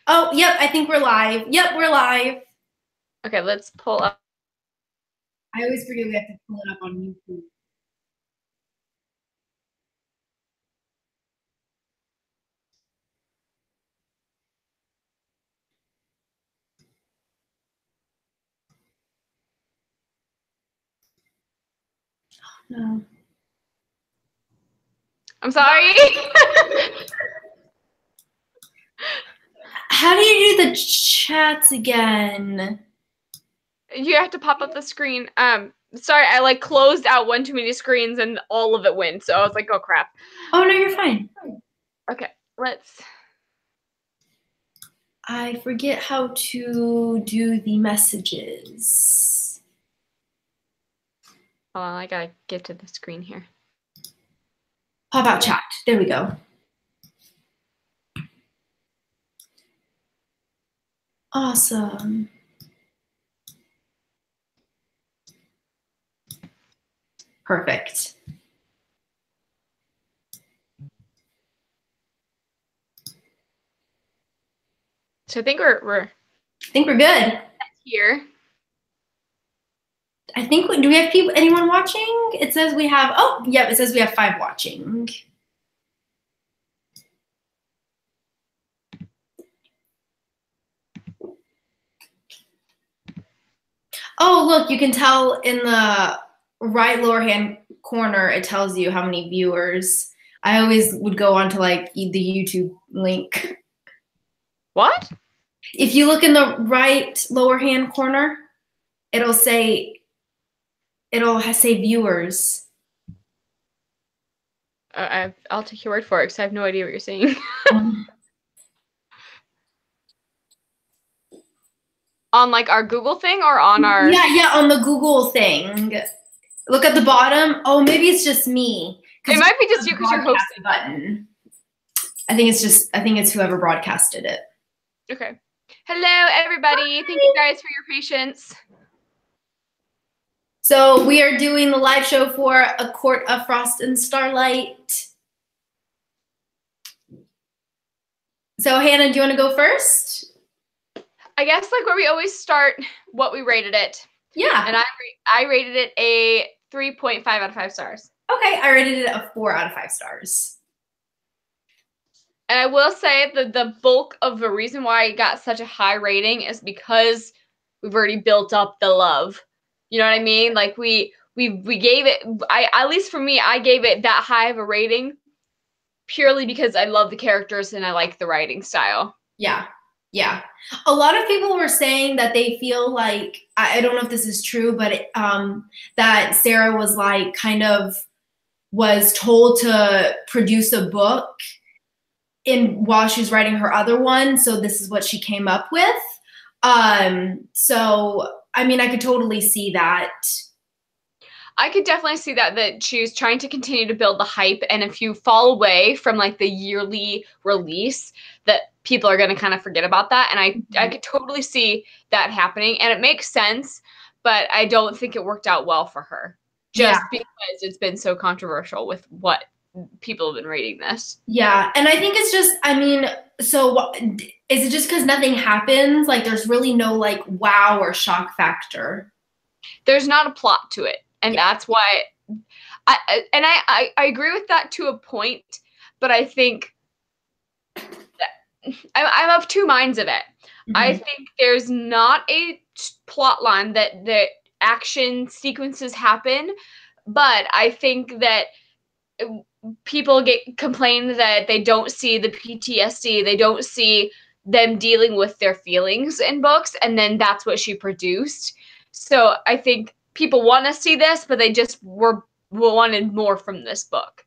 Oh, yep, I think we're live. Yep, we're live. Okay, let's pull up. I always forget we have to pull it up on YouTube. No. I'm sorry. How do you do the chats again? You have to pop up the screen. Sorry, I like closed out one too many screens and all of it went. So I was like, oh crap. Oh, no, you're fine. Okay, let's. I forget how to do the messages. Hold on, I gotta get to the screen here. Pop out chat. There we go. Awesome. Perfect. So I think we're I think we're good. here. I think, do we have people, anyone watching? It says we have, oh, yep, it says we have 5 watching. Oh, look, you can tell in the right lower hand corner, it tells you how many viewers. I always would go on to like the YouTube link. What? If you look in the right lower hand corner, it'll say viewers. I'll take your word for it because I have no idea what you're saying. On like our Google thing or on our? Yeah, on the Google thing. Look at the bottom. Oh, maybe it's just me. It might be just you because you're hosting. Button. I think it's whoever broadcasted it. Okay. Hello, everybody. Hi. Thank you guys for your patience. So we are doing the live show for A Court of Frost and Starlight. So Hannah, do you want to go first? I guess like where we always start, what we rated it. Yeah. And I rated it a 3.5 out of 5 stars. Okay, I rated it a 4 out of 5 stars. And I will say that the bulk of the reason why it got such a high rating is because we've already built up the love. You know what I mean? Like we gave it, at least for me, I gave it that high of a rating purely because I love the characters and I like the writing style. Yeah. Yeah. A lot of people were saying that they feel like, I don't know if this is true, but that Sarah was like was told to produce a book while she was writing her other one. So this is what she came up with. So, I mean, I could totally see that. I could definitely see that she's trying to continue to build the hype, and if you fall away from like the yearly release, that people are going to kind of forget about that, and I could totally see that happening, and it makes sense, but I don't think it worked out well for her, just because it's been so controversial with what people have been rating this. Yeah, and I think it's just, I mean, so is it just because nothing happens? Like there's really no like wow or shock factor. There's not a plot to it. And that's why I agree with that to a point, but I think that I'm of two minds of it. Mm-hmm. I think there's not a plot line that action sequences happen, but I think that people complain that they don't see the PTSD, they don't see them dealing with their feelings in books, and then that's what she produced. So I think people want to see this, but they just wanted more from this book.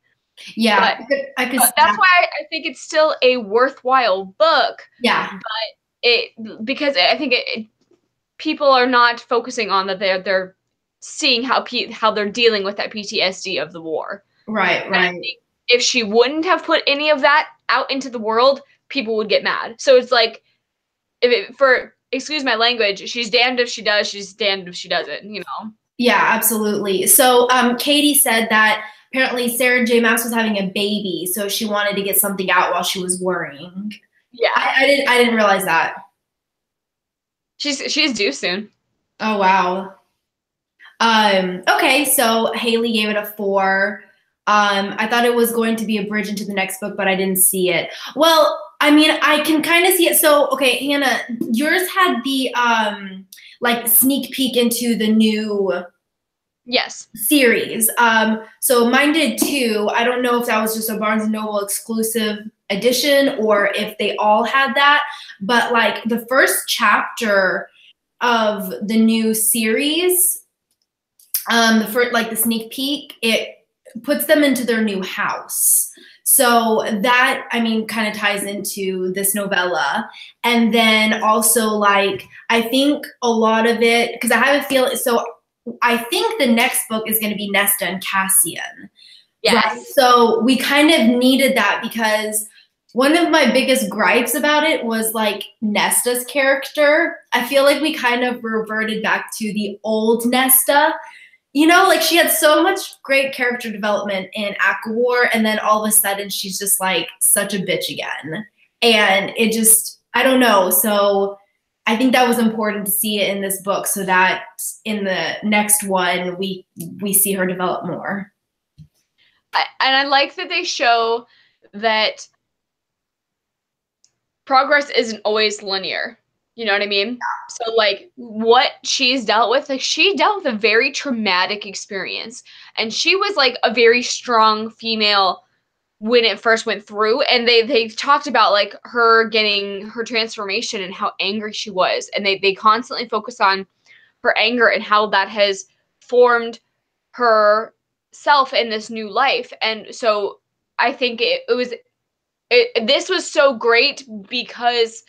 Yeah, but that's why I think it's still a worthwhile book. Yeah, but because I think people are not focusing on that they're seeing how they're dealing with that PTSD of the war. Right. And I think if she wouldn't have put any of that out into the world, people would get mad. So it's like, excuse my language, she's damned if she does, she's damned if she doesn't, you know? Yeah, absolutely. So Katie said that apparently Sarah J. Maas was having a baby, so she wanted to get something out while she was worrying. Yeah. I didn't realize that. She's due soon. Oh wow. Okay, so Haley gave it a 4. I thought it was going to be a bridge into the next book, but I didn't see it. Well, I mean, I can kind of see it. So, okay, Hannah, yours had the like sneak peek into the new Yes. series. So mine did too. I don't know if that was just a Barnes and Noble exclusive edition or if they all had that, but like the first chapter of the new series, the first, like the sneak peek, it puts them into their new house. So that, I mean, kind of ties into this novella. And then also, like, I think a lot of it, because I have a feeling, so I think the next book is going to be Nesta and Cassian. Yes. Right? So we kind of needed that because one of my biggest gripes about it was like Nesta's character. I feel like we kind of reverted back to the old Nesta. You know, like she had so much great character development in ACOWAR, and then all of a sudden she's just like such a bitch again. And it just, I don't know. So I think that was important to see it in this book so that in the next one we see her develop more. And I like that they show that progress isn't always linear. You know what I mean? So like what she's dealt with, like she dealt with a very traumatic experience. And she was like a very strong female when it first went through. And they talked about like her getting her transformation and how angry she was. And they constantly focus on her anger and how that has formed her self in this new life. And so I think this was so great because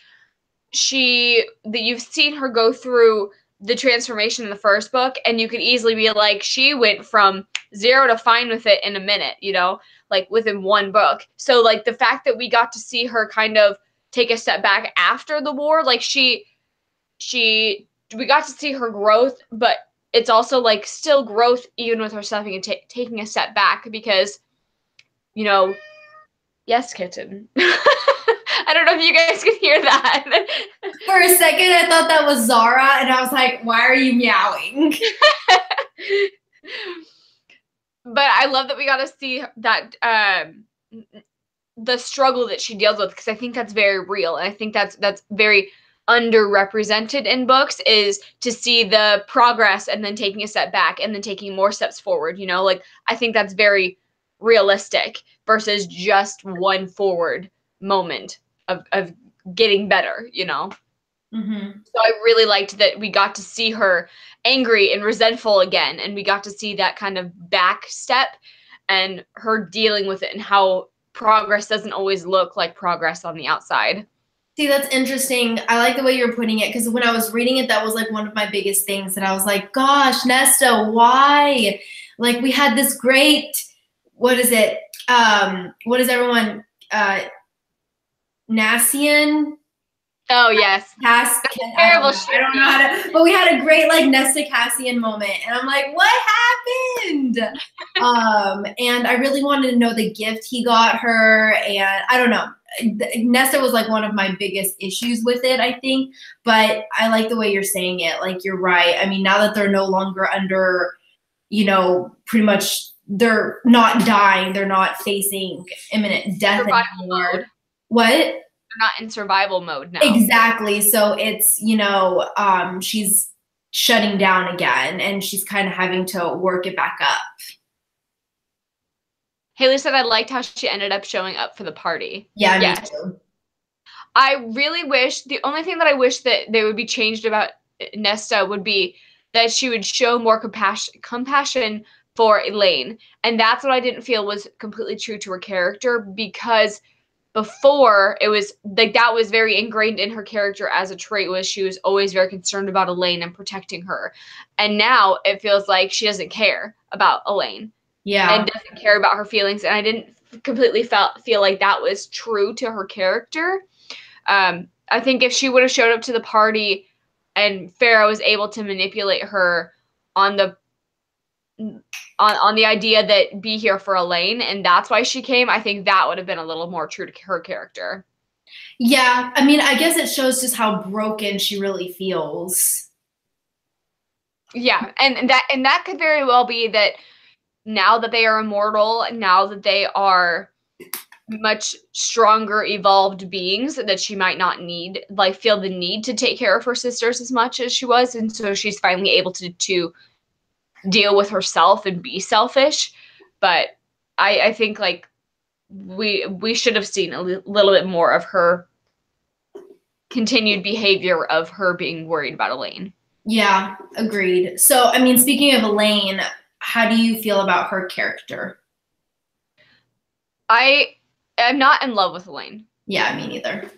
you've seen her go through the transformation in the first book, and you could easily be like, she went from 0 to fine with it in a minute, you know, like within one book. So like the fact that we got to see her kind of take a step back after the war, like we got to see her growth, but it's also like still growth even with her stepping and taking a step back because, you know, yes, kitten. I don't know if you guys could hear that. For a second, I thought that was Zara, and I was like, why are you meowing? But I love that we got to see that the struggle that she deals with, because I think that's very real. And I think that's very underrepresented in books, is to see the progress and then taking a step back and then taking more steps forward. You know, like I think that's very realistic versus just one forward moment of getting better, you know? Mm-hmm. So I really liked that we got to see her angry and resentful again, and we got to see that kind of back step and her dealing with it and how progress doesn't always look like progress on the outside. See, that's interesting. I like the way you're putting it because when I was reading it, that was like one of my biggest things that I was like, gosh, Nesta, why? Like we had this great, what is it? What is everyone, Nassian? Oh yes, I don't know how to, but we had a great like Nesta Cassian moment, and I'm like, what happened? And I really wanted to know the gift he got her, and I don't know. Nesta was like one of my biggest issues with it, I think, but I like the way you're saying it. Like you're right. I mean, now that they're no longer under, you know, pretty much they're not dying, they're not facing imminent death anymore. Mode. What? They're not in survival mode now. Exactly. So it's, you know, she's shutting down again and she's kind of having to work it back up. Haley said I liked how she ended up showing up for the party. Yeah, me too. I really wish, the only thing that I wish that they would be changed about Nesta would be that she would show more compassion for Elaine. And that's what I didn't feel was completely true to her character, because before it was like that was very ingrained in her character as a trait, was she was always very concerned about Elaine and protecting her. And now it feels like she doesn't care about Elaine. Yeah. And doesn't care about her feelings. And I didn't completely feel like that was true to her character. I think if she would have showed up to the party and Farrah was able to manipulate her on the idea that be here for Elaine, and that's why she came, I think that would have been a little more true to her character. Yeah, I mean, I guess it shows just how broken she really feels. Yeah, and that could very well be that now that they are immortal, now that they are much stronger evolved beings, that she might not need, like, feel the need to take care of her sisters as much as she was, and so she's finally able to deal with herself and be selfish. But I think, like, we should have seen a little bit more of her continued behavior of her being worried about Elaine. Yeah, agreed. So, I mean, speaking of Elaine, how do you feel about her character? I am not in love with Elaine. Yeah, me neither.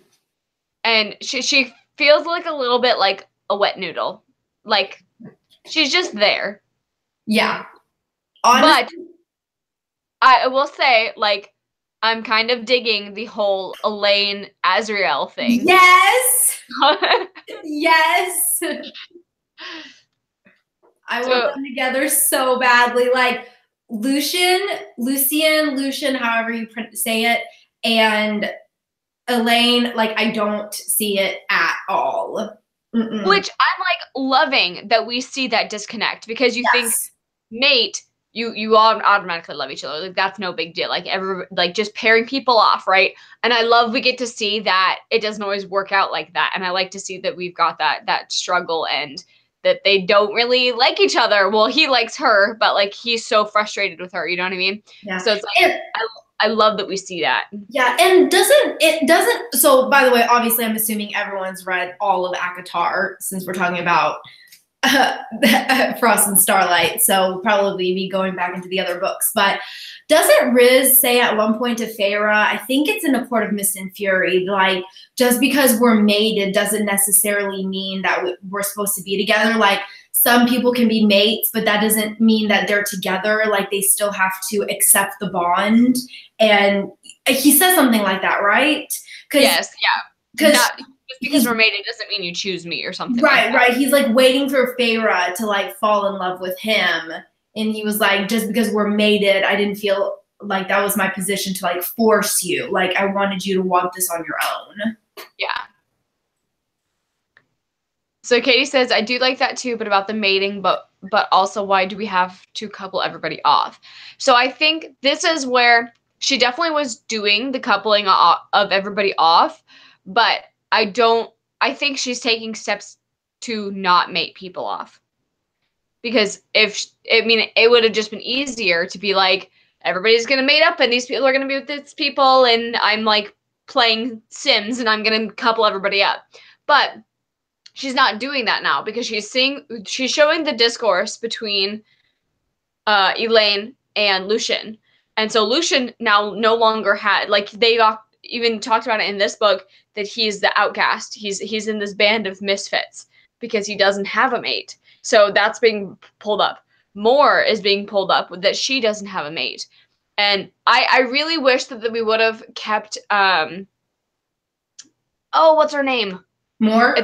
And she feels like a little bit like a wet noodle. Like, she's just there. Yeah. But Honestly, I will say, like, I'm kind of digging the whole Elaine Azriel thing. yes. Yes. I want them together so badly. Like Lucian, however you say it, and Elaine, like I don't see it at all. Mm-mm. Which I'm like loving that we see that disconnect, because you think mate, you all automatically love each other. Like, that's no big deal. Like, like just pairing people off, right? And I love we get to see that it doesn't always work out like that. And I like to see that we've got that struggle, and that they don't really like each other. Well, he likes her, but like he's so frustrated with her, you know what I mean? Yeah. So it's like I love that we see that. Yeah, and doesn't so by the way, obviously I'm assuming everyone's read all of ACOTAR since we're talking about Frost and Starlight, so we'll probably be going back into the other books. But doesn't Riz say at one point to Feyre, I think it's in A Court of Mist and Fury, like, just because we're mated doesn't necessarily mean that we're supposed to be together. Like, some people can be mates, but that doesn't mean that they're together. Like, they still have to accept the bond. And he says something like that, right? Yes, yeah. Because just because we're mated doesn't mean you choose me or something. Right, right. He's like waiting for Feyre to like fall in love with him. And he was like, just because we're mated, I didn't feel like that was my position to like force you. Like, I wanted you to want this on your own. Yeah. So Katie says, I do like that too, but about the mating, but also why do we have to couple everybody off? So I think this is where she definitely was doing the coupling of everybody off, but I think she's taking steps to not mate people off. Because it would have just been easier to be like, everybody's going to mate up and these people are going to be with these people, and I'm like playing Sims and I'm going to couple everybody up. But she's not doing that now, because she's showing the discourse between Elaine and Lucian. And so Lucian now no longer had, like, they even talked about it in this book, that he's the outcast. He's in this band of misfits because he doesn't have a mate. So that's being pulled up. More is being pulled up that she doesn't have a mate. And I really wish that we would have kept what's her name? More?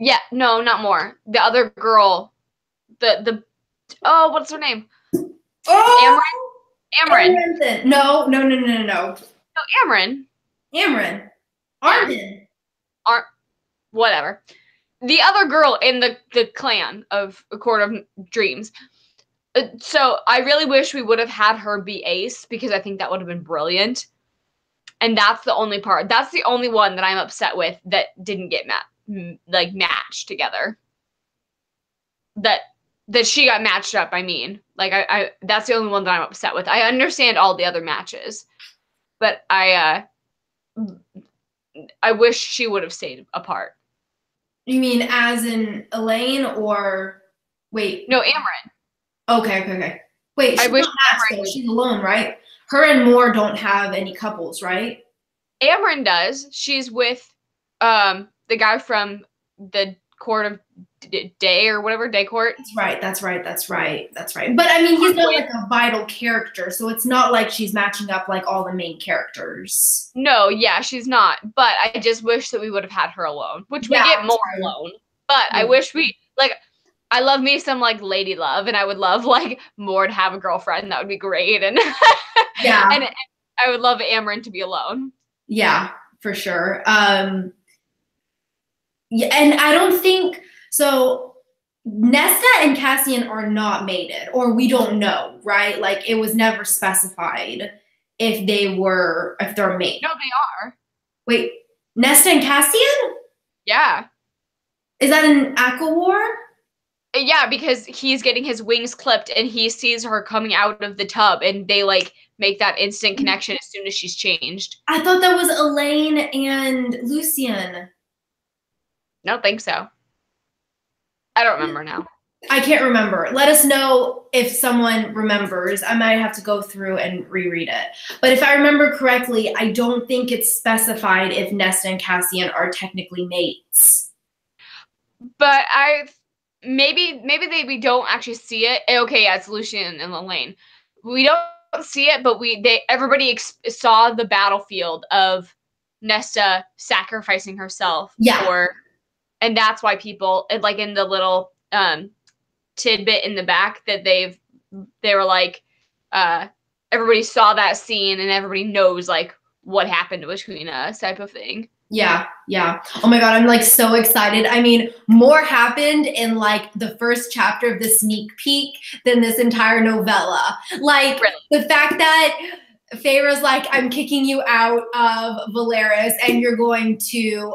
Yeah, no, not More. The other girl, what's her name? Oh, Amren. No. No, Amren. Arden. Whatever. The other girl in the clan of A Court of Dreams. So I really wish we would have had her be Ace, because I think that would have been brilliant. And that's the only part. That's the only one that I'm upset with that didn't get matched together. That she got matched up, I mean. Like, I that's the only one that I'm upset with. I understand all the other matches, but I wish she would have stayed apart. You mean as in Elaine, or wait? No, Amren. Okay. Wait, she's not matched though. She's alone, right? Her and Moore don't have any couples, right? Amren does. She's with the guy from the Court of Day or whatever, Day Court. That's right. But I mean, he's not like a vital character, so it's not like she's matching up like all the main characters. No, yeah, she's not. But I just wish that we would have had her alone, which we get more alone. But I wish I love me some like lady love, and I would love like Moore to have a girlfriend. That would be great. And and I would love Amren to be alone. Yeah, for sure. Yeah, and I don't think so. Nesta and Cassian are not mated, or we don't know, right? Like it was never specified if they're mated. No, they are. Wait, Nesta and Cassian? Yeah. Is that an Aqua War? Yeah, because he's getting his wings clipped and he sees her coming out of the tub and they like make that instant connection as soon as she's changed. I thought that was Elaine and Lucian. I don't think so. I don't remember now. I can't remember. Let us know if someone remembers. I might have to go through and reread it. But if I remember correctly, I don't think it's specified if Nesta and Cassian are technically mates. But maybe we don't actually see it. Okay, yeah, it's Lucian and Elaine. We don't see it, but everybody saw the battlefield of Nesta sacrificing herself and that's why people, like in the little tidbit in the back that they were like, everybody saw that scene and everybody knows like what happened between us type of thing. Yeah. Oh my God, I'm like so excited. I mean, more happened in like the first chapter of the sneak peek than this entire novella. Like the fact that Feyre's like, I'm kicking you out of Valeris and you're going to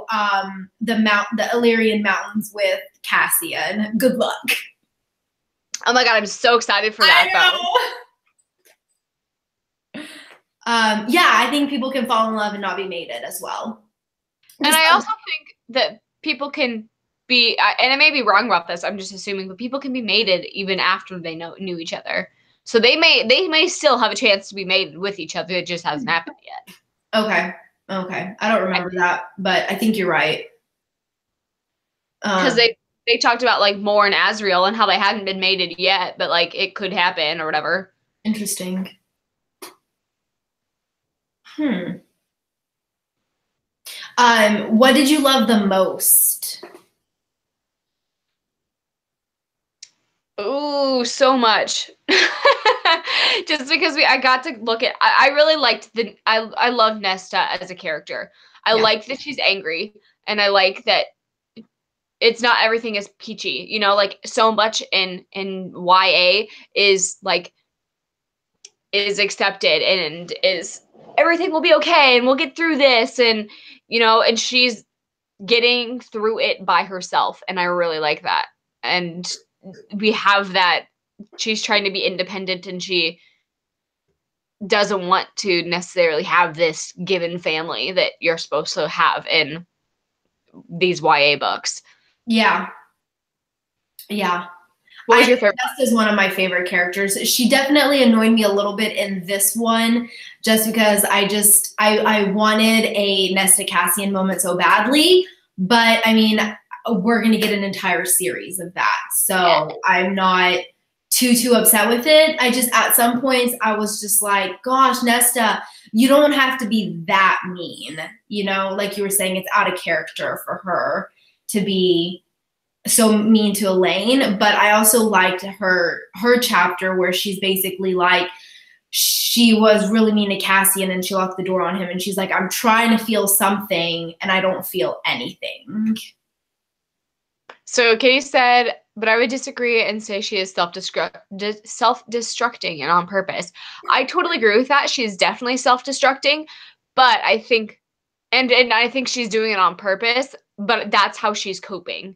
the Illyrian mountains with Cassian. Good luck. Oh my God, I'm so excited for that. Yeah, I think people can fall in love and not be mated as well. And I also think that people can be, and I may be wrong about this, I'm just assuming, but people can be mated even after they knew each other. So they may still have a chance to be mated with each other. It just hasn't happened yet. Okay. I don't remember that, but I think you're right. Because they talked about like Mor and Asriel and how they hadn't been mated yet, but like it could happen or whatever. Interesting. What did you love the most? Ooh, so much. Just because I got to look at, I really liked I love Nesta as a character. I like that she's angry, and I like that it's not everything is peachy, you know, like so much in YA is like, is accepted and is everything will be okay and we'll get through this, and you know, and she's getting through it by herself, and I really like that. And we have that she's trying to be independent and she doesn't want to necessarily have this given family that you're supposed to have in these YA books. Yeah. What was your favorite? Nesta is one of my favorite characters. She definitely annoyed me a little bit in this one, just because I wanted a Nesta Cassian moment so badly. But I mean, we're gonna get an entire series of that, so I'm not too upset with it. I just, at some points, I was just like, gosh, Nesta, you don't have to be that mean. You know, like you were saying, it's out of character for her to be so mean to Elaine. But I also liked her chapter where she's basically like, she was really mean to Cassian and she locked the door on him, and she's like, I'm trying to feel something and I don't feel anything. So Katie said, but I would disagree and say she is self-destructing and on purpose. I totally agree with that. She's definitely self-destructing, but I think, and I think she's doing it on purpose, but that's how she's coping.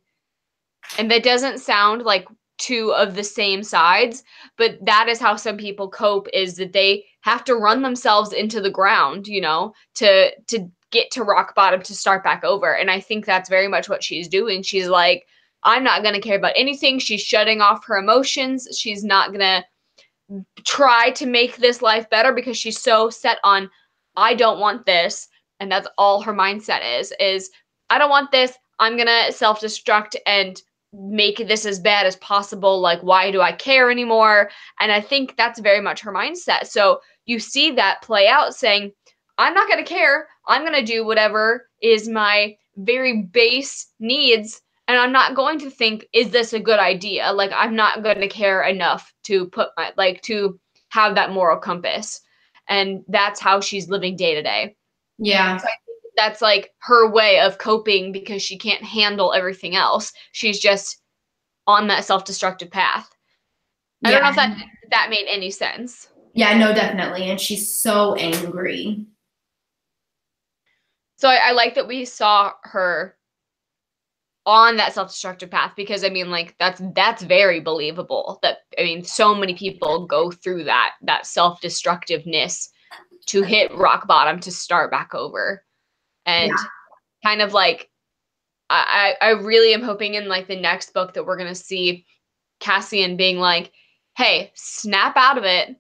And that doesn't sound like two of the same sides, but that is how some people cope, is that they have to run themselves into the ground, you know, to get to rock bottom, to start back over. And I think that's very much what she's doing. She's like, I'm not going to care about anything. She's shutting off her emotions. She's not going to try to make this life better because she's so set on, I don't want this. And that's all her mindset is I don't want this. I'm going to self-destruct and make this as bad as possible. Like, why do I care anymore? And I think that's very much her mindset. So you see that play out, saying, I'm not going to care. I'm going to do whatever is my very base needs. And I'm not going to think, is this a good idea? Like, I'm not going to care enough to to have that moral compass. And that's how she's living day to day. Yeah. So I think that's like her way of coping because she can't handle everything else. She's just on that self-destructive path. I don't know if that made any sense. Yeah, no, definitely. And she's so angry. So I like that we saw her on that self-destructive path, because I mean, like, that's very believable. That, I mean, so many people go through that self-destructiveness to hit rock bottom to start back over. And kind of like, I really am hoping in like the next book that we're gonna see Cassian being like, hey, snap out of it.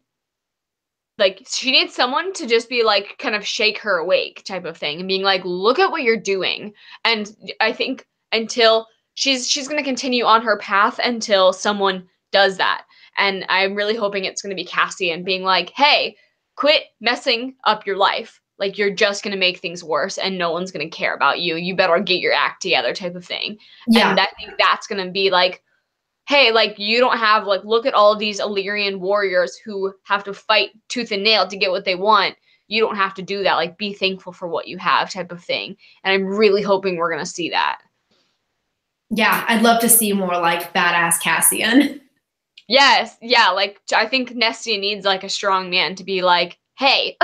Like, she needs someone to just be like, kind of shake her awake type of thing, and being like, look at what you're doing. And I think until she's going to continue on her path until someone does that. And I'm really hoping it's going to be Cassian being like, hey, quit messing up your life. Like, you're just going to make things worse and no one's going to care about you. You better get your act together type of thing. Yeah. And I think that's going to be like, hey, like, you don't have, like, look at all of these Illyrian warriors who have to fight tooth and nail to get what they want. You don't have to do that. Like, be thankful for what you have type of thing. And I'm really hoping we're going to see that. Yeah, I'd love to see more, like, badass Cassian. Yes, yeah, like, I think Nestia needs, like, a strong man to be like, hey,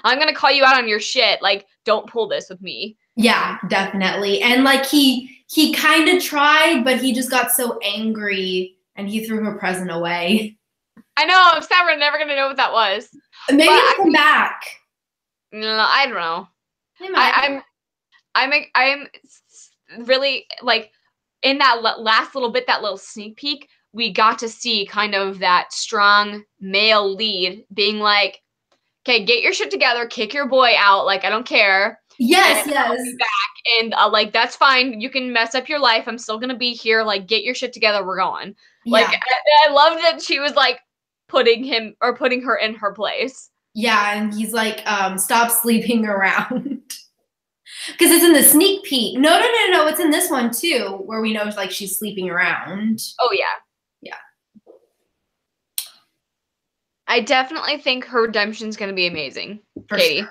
I'm going to call you out on your shit. Like, don't pull this with me. Yeah, definitely. And, like, he kind of tried, but he just got so angry and he threw her present away. I know. I'm sad we're never going to know what that was. Maybe he'll come back. No, I don't know. I'm really, like, in that last little bit, that little sneak peek, we got to see kind of that strong male lead being like, okay, get your shit together, kick your boy out. Like, I don't care. Yes, and yes. I'll be back, and like, that's fine. You can mess up your life. I'm still gonna be here. Like, get your shit together. We're going. Yeah. Like, I loved that she was like putting her in her place. Yeah, and he's like, stop sleeping around. Because it's in the sneak peek. No, it's in this one too, where we know, like, she's sleeping around. Oh yeah. Yeah. I definitely think her redemption is going to be amazing, For Katie. Sure.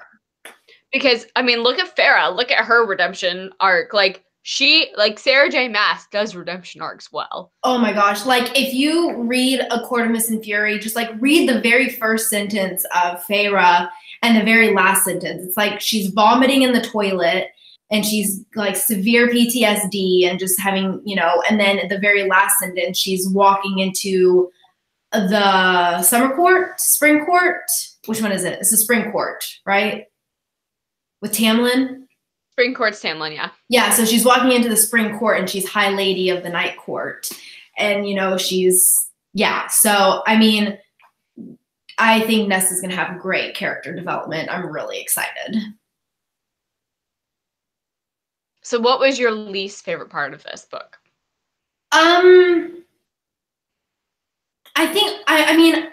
Because, I mean, look at Farrah. Look at her redemption arc. Like, Sarah J. Maas does redemption arcs well. Oh my gosh. Like, if you read A Court of Mist and Fury, just, like, read the very first sentence of Farrah and the very last sentence. It's like she's vomiting in the toilet and she's, like, severe PTSD and just having, and then at the very last sentence, she's walking into the spring court. Which one is it? It's the spring court, right? With Tamlin? Spring court's Tamlin, yeah. Yeah, so she's walking into the spring court and she's High Lady of the Night Court. And, so, I mean, I think Nesta's going to have great character development. I'm really excited. So what was your least favorite part of this book? I think, I mean,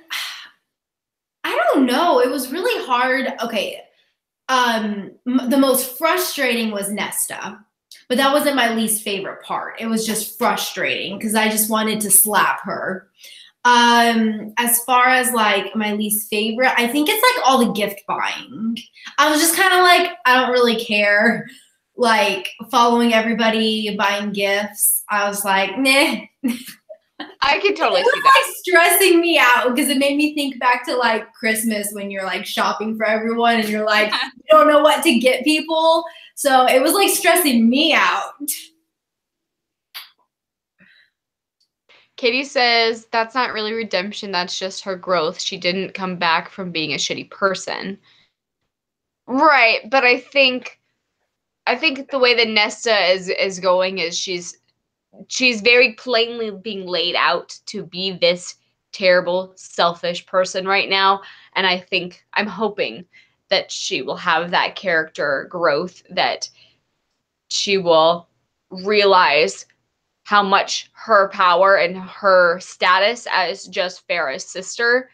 I don't know. It was really hard. Okay. The most frustrating was Nesta, but that wasn't my least favorite part. It was just frustrating because I just wanted to slap her. As far as, like, my least favorite, I think it's, like, all the gift buying. I was just kind of like, I don't really care. Like, following everybody, buying gifts. I was like, meh. I can totally see that. It was, like, stressing me out because it made me think back to, like, Christmas when you're, like, shopping for everyone and you're like, you don't know what to get people. So it was, like, stressing me out. Katie says that's not really redemption. That's just her growth. She didn't come back from being a shitty person. Right, but I think the way that Nesta is going is she's very plainly being laid out to be this terrible, selfish person right now. And I'm hoping that she will have that character growth, that she will realize how much her power and her status as just Farrah's sister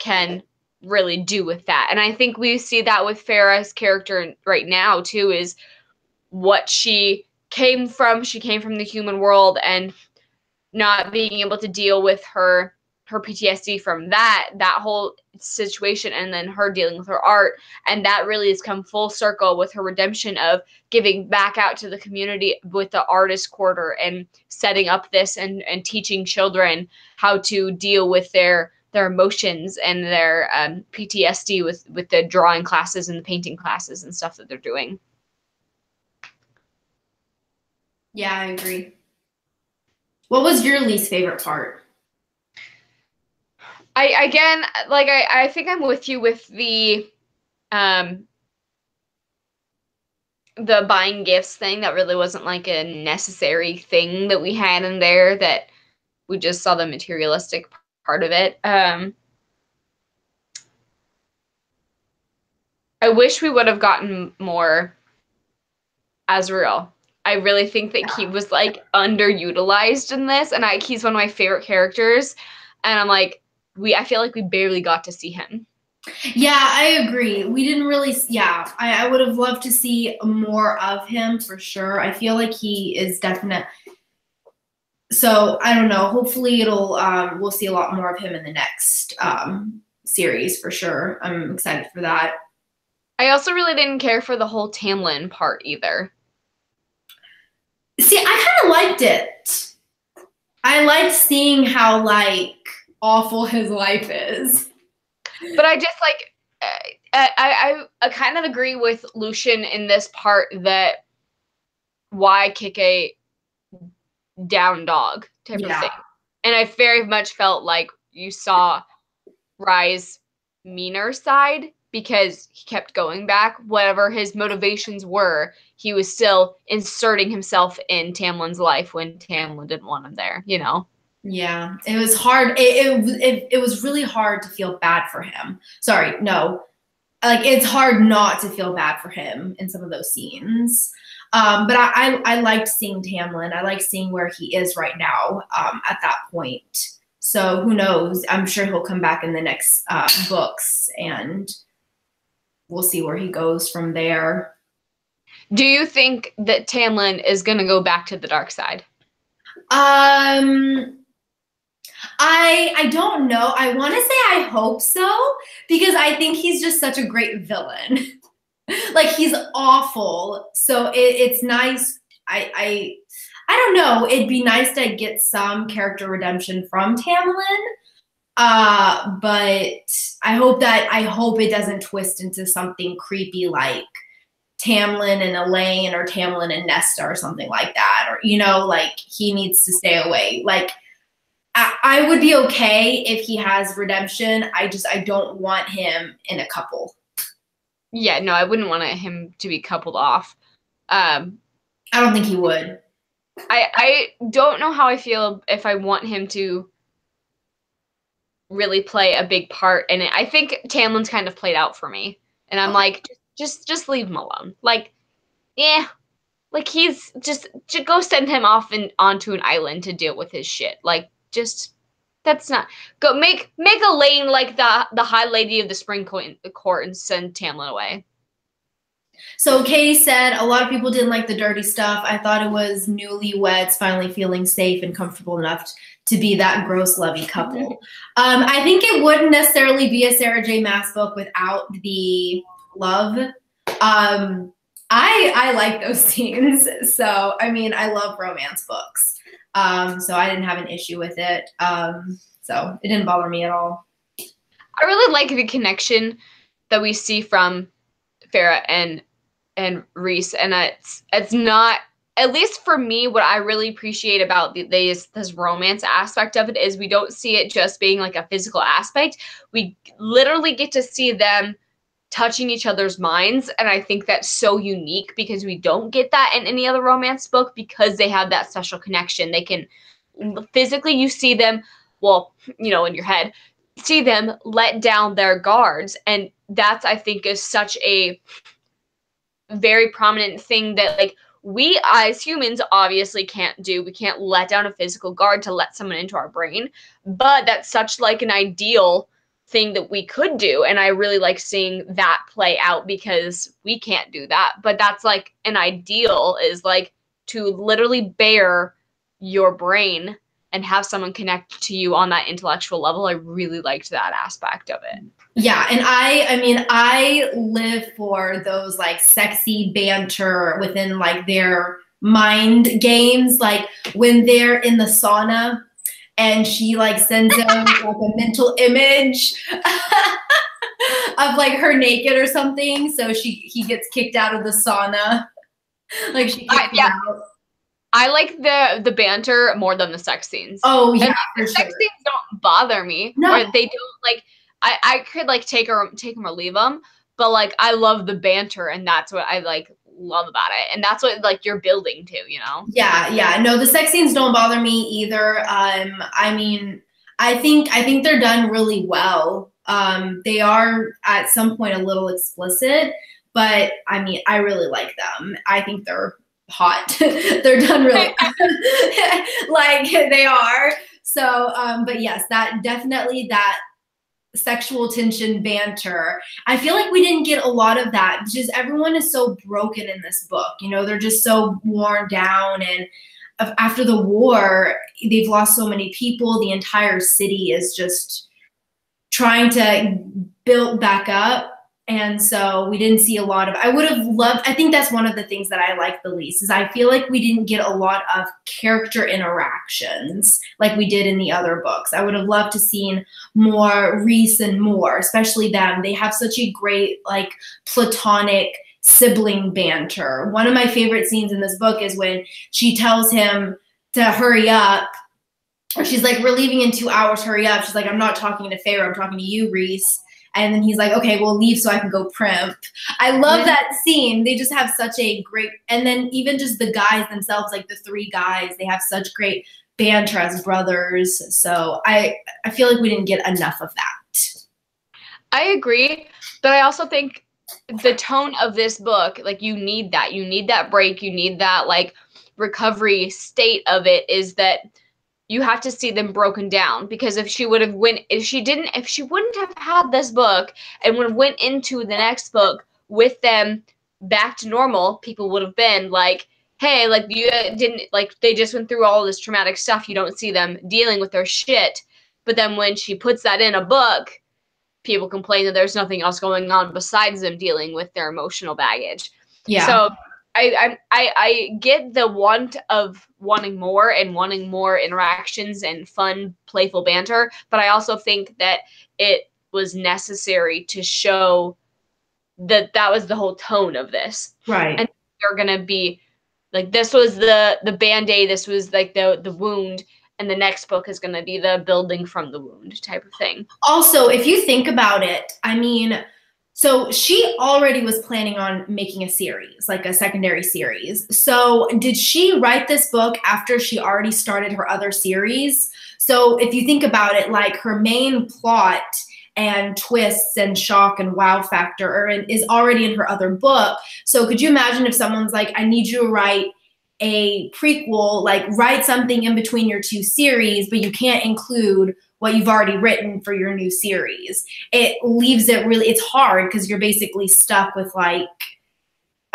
can really do with that. And I think we see that with Farrah's character right now too, is what she came from. She came from the human world and not being able to deal with her her PTSD from that whole situation, and then her dealing with her art. And that really has come full circle with her redemption of giving back out to the community with the artist quarter and setting up this and teaching children how to deal with their emotions and their PTSD with the drawing classes and the painting classes and stuff that they're doing. Yeah, I agree. What was your least favorite part? I think I'm with you with the buying gifts thing. That really wasn't like a necessary thing that we had in there, that we just saw the materialistic part of it. I wish we would have gotten more Azrael. I really think that he was like underutilized in this, and he's one of my favorite characters, and I'm like, I feel like we barely got to see him. Yeah, I agree. We didn't really, yeah, I would have loved to see more of him for sure. I feel like he is definite. So I don't know. Hopefully we'll see a lot more of him in the next series for sure. I'm excited for that. I also really didn't care for the whole Tamlin part either. See, I kind of liked it. I liked seeing how like awful his life is. But I just like, I kind of agree with Lucian in this part that why kick a down dog type of thing. And I very much felt like you saw Rye's meaner side, because he kept going back. Whatever his motivations were, he was still inserting himself in Tamlin's life when Tamlin didn't want him there, you know? Yeah, it was hard. It was really hard to feel bad for him. Sorry, no. Like, it's hard not to feel bad for him in some of those scenes. But I liked seeing Tamlin. I like seeing where he is right now at that point. So who knows? I'm sure he'll come back in the next books, and we'll see where he goes from there. Do you think that Tamlin is going to go back to the dark side? I don't know. I want to say I hope so, because I think he's just such a great villain. Like, he's awful. So it's nice. I don't know. It'd be nice to get some character redemption from Tamlin. But I hope it doesn't twist into something creepy like Tamlin and Elaine, or Tamlin and Nesta, or something like that. Or, you know, like, he needs to stay away. Like, I would be okay if he has redemption. I don't want him in a couple. Yeah, no, I wouldn't want him to be coupled off. I don't think he would. I don't know how I feel if I want him to really play a big part in it. I think Tamlin's kind of played out for me, and I'm like, just leave him alone. Like, yeah, like, he's just go send him off onto an island to deal with his shit. Like, just, that's not, go make Elaine like the High Lady of the Spring Court and send Tamlin away. So Katie said a lot of people didn't like the dirty stuff. I thought it was newlyweds finally feeling safe and comfortable enough to be that gross, lovey couple. I think it wouldn't necessarily be a Sarah J. Maas book without the love. I like those scenes. So, I mean, I love romance books. So I didn't have an issue with it. So it didn't bother me at all. I really like the connection that we see from Farrah and Reese, and it's not, at least for me, what I really appreciate about this romance aspect of it is we don't see it just being like a physical aspect. We literally get to see them touching each other's minds, and I think that's so unique because we don't get that in any other romance book, because they have that special connection. They can physically, you see them, well, you know, in your head, see them let down their guards, and that's, I think, is such a very prominent thing that, like, we as humans obviously can't do. We can't let down a physical guard to let someone into our brain, but that's such like an ideal thing that we could do, and I really like seeing that play out, because we can't do that, but that's like an ideal, is like to literally bare your brain and have someone connect to you on that intellectual level. I really liked that aspect of it. Yeah, and I mean, I live for those like sexy banter within like their mind games, like when they're in the sauna and she like sends him like a mental image of like her naked or something, so he gets kicked out of the sauna. Like she kicks him out. I like the banter more than the sex scenes. Oh yeah, and for the sex sure. scenes don't bother me, No. or they don't like. I could like take them or leave them, but like I love the banter, and that's what I like love about it, and that's what like you're building to, you know? Yeah. No, the sex scenes don't bother me either. I mean, I think they're done really well. They are at some point a little explicit, but I mean, I really like them. I think they're hot. They're done really like they are. So, but yes, that definitely that sexual tension banter. I feel like we didn't get a lot of that because everyone is so broken in this book. You know, they're just so worn down, and after the war, they've lost so many people. The entire city is just trying to build back up. And so we didn't see a lot of, I would have loved, I think that's one of the things that I like the least is I feel like we didn't get a lot of character interactions like we did in the other books. I would have loved to seen more Reese and Moore, especially them. They have such a great like platonic sibling banter. One of my favorite scenes in this book is when she tells him to hurry up. Or she's like, we're leaving in 2 hours, hurry up. She's like, I'm not talking to Pharaoh, I'm talking to you, Reese. And then he's like, okay, we'll leave so I can go primp. I love that scene. They just have such a great, and then even just the guys themselves, like the three guys, they have such great banter as brothers. So I feel like we didn't get enough of that. I agree, but I also think the tone of this book, like you need that break, you need that like recovery state of it is that you have to see them broken down because if she wouldn't have had this book and would have went into the next book with them back to normal, people would have been like, hey, like you didn't like they just went through all this traumatic stuff. You don't see them dealing with their shit. But then when she puts that in a book, people complain that there's nothing else going on besides them dealing with their emotional baggage. Yeah. So I get the want of wanting more and wanting more interactions and fun, playful banter, but I also think that it was necessary to show that that was the whole tone of this. Right. And they're gonna be like this was the band-aid, this was like the wound, and the next book is gonna be the building from the wound type of thing. Also, if you think about it, I mean, so she already was planning on making a series, like a secondary series. So did she write this book after she already started her other series? So if you think about it, like her main plot and twists and shock and wow factor is already in her other book. So could you imagine if someone's like, I need you to write a prequel, like write something in between your two series, but you can't include what you've already written for your new series. It leaves it really, it's hard because you're basically stuck with like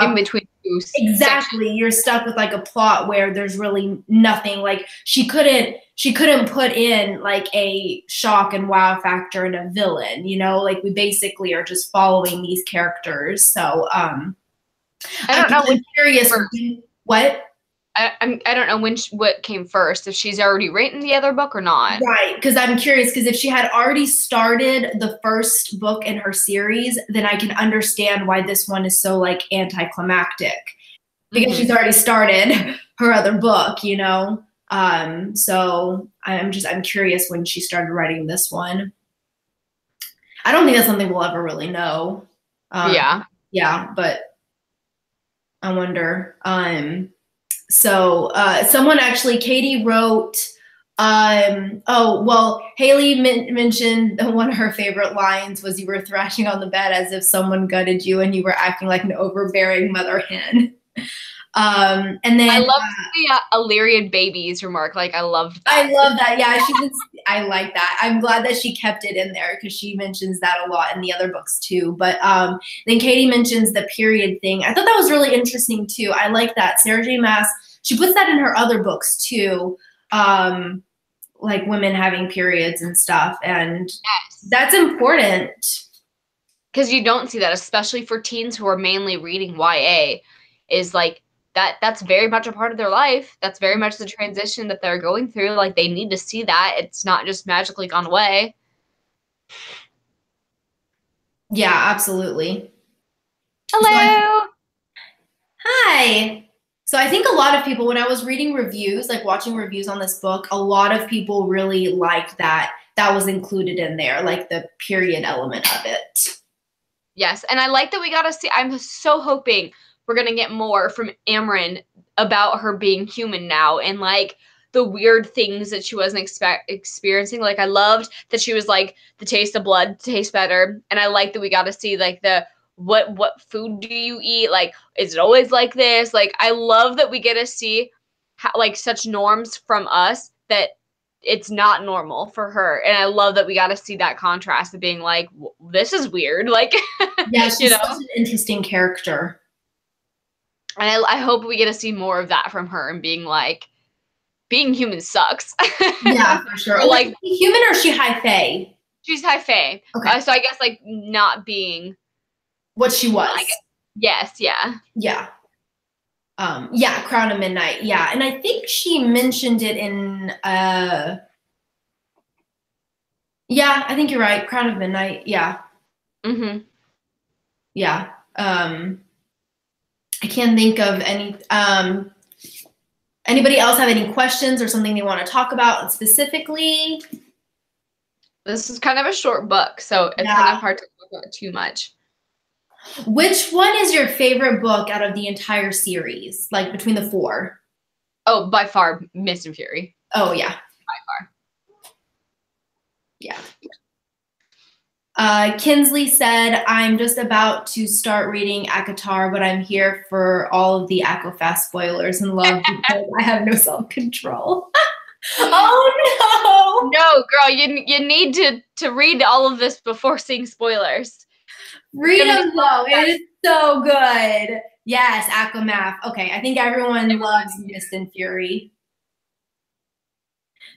in between two exactly sections. You're stuck with like a plot where there's really nothing. Like she couldn't put in like a shock and wow factor and a villain, you know, like we basically are just following these characters. So I don't know. I'm curious what? I don't know what came first, if she's already written the other book or not. Right, because I'm curious, because if she had already started the first book in her series, then I can understand why this one is so like anticlimactic. Because she's already started her other book, you know? So I'm curious when she started writing this one. I don't think that's something we'll ever really know. Yeah, but I wonder. So someone actually, Katie wrote, Haley mentioned one of her favorite lines was you were thrashing on the bed as if someone gutted you and you were acting like an overbearing mother hen. And then I love the Illyrian babies remark. Like I loved that. I love that. Yeah, I like that. I'm glad that she kept it in there because she mentions that a lot in the other books too. But then Katie mentions the period thing. I thought that was really interesting too. I like that. Sarah J. Maas, she puts that in her other books too. like women having periods and stuff, and that's important. Because you don't see that, especially for teens who are mainly reading YA, is like that's very much a part of their life. That's very much the transition that they're going through. Like they need to see that. It's not just magically gone away. Yeah, absolutely. Hello. Hi. So I think a lot of people, when I was reading reviews, like watching reviews on this book, a lot of people really liked that was included in there, like the period element of it. Yes, and I like that we got to see. I'm so hoping we're going to get more from Amryn about her being human now and like the weird things that she wasn't experiencing. Like I loved that she was like, the taste of blood tastes better, and I like that we got to see like the what food do you eat? Like, is it always like this? Like, I love that we get to see how, like such norms from us that it's not normal for her. And I love that we got to see that contrast of being like, this is weird. Like, yeah, she's such an interesting character. And I hope we get to see more of that from her and being like, being human sucks. Yeah, for sure. Or like, is she human or is she high fae? She's high fae. Okay. So I guess like not what she was. Yes, yeah. Yeah. Yeah, Crown of Midnight. Yeah. And I think she mentioned it in yeah, I think you're right. Crown of Midnight. Yeah. Mm-hmm. Yeah. I can't think of any anybody else have any questions or something they want to talk about specifically? This is kind of a short book, so it's kind of hard to talk about too much. Which one is your favorite book out of the entire series? Like between the four? Oh, by far, Mist and Fury. Oh, yeah. By far. Yeah. Kinsley said, I'm just about to start reading ACOTAR, but I'm here for all of the ACOFAST spoilers and love because I have no self-control. Oh, no. No, girl, you need to read all of this before seeing spoilers. Read them, though. It is so good. Yes, ACOMAF. Okay, I think everyone loves Mist and Fury.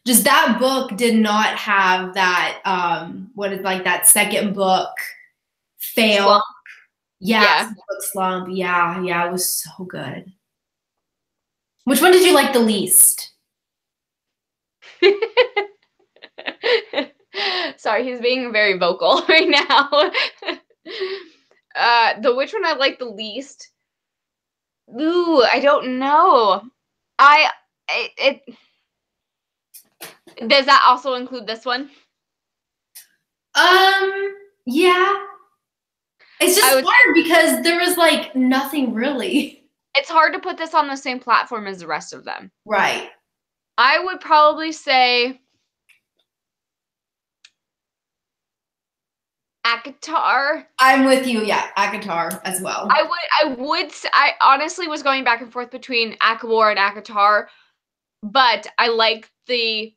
Just that book did not have that what is like that second book fail. Slump. Yeah. Book slump. Yeah, it was so good. Which one did you like the least? Sorry, he's being very vocal right now. Which one I like the least? Ooh, I don't know. Does that also include this one? Yeah. It's just hard because there was like nothing really. It's hard to put this on the same platform as the rest of them. Right. I would probably say ACOTAR. I'm with you. Yeah, ACOTAR as well. I honestly was going back and forth between ACOWAR and ACOTAR, but I like the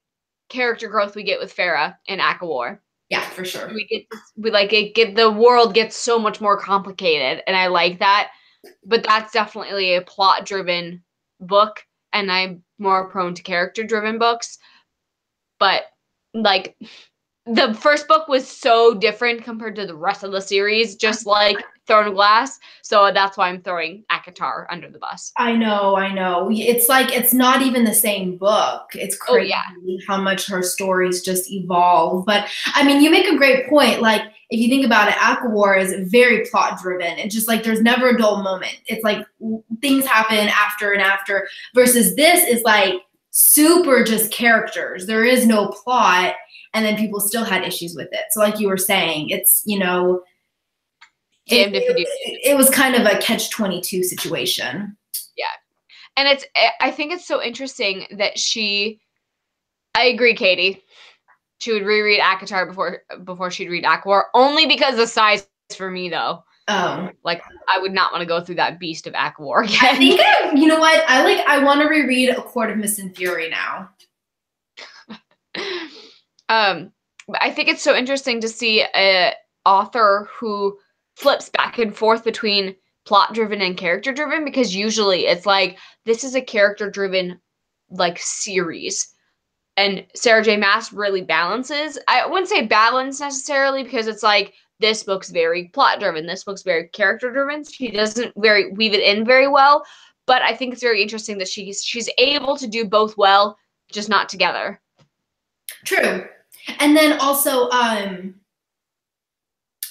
character growth we get with Farah in ACOWAR. Yeah, for sure. The world gets so much more complicated, and I like that. But that's definitely a plot-driven book, and I'm more prone to character-driven books. But like, the first book was so different compared to the rest of the series, just like Throne of Glass. So that's why I'm throwing ACOTAR under the bus. I know. It's like, it's not even the same book. It's crazy how much her stories just evolve. But I mean, you make a great point. Like, if you think about it, ACOWAR is very plot driven. It's just like, there's never a dull moment. It's like things happen after and after, versus this is like super just characters. There is no plot. And then people still had issues with it. So like you were saying, it's, you know, it was kind of a catch-22 situation. Yeah. And I think it's so interesting that I agree, Katie. She would reread ACOTAR before she'd read ACOWAR, only because of size for me, though. Oh. Like, I would not want to go through that beast of ACOWAR again. I think, you know what? I want to reread A Court of Mist and Fury now. I think it's so interesting to see an author who flips back and forth between plot-driven and character-driven, because usually it's like, this is a character-driven like series, and Sarah J. Maas really balances. I wouldn't say balance necessarily, because it's like, this book's very plot driven, this book's very character driven. She doesn't weave it in very well, but I think it's very interesting that she's able to do both well, just not together. True. And then also, I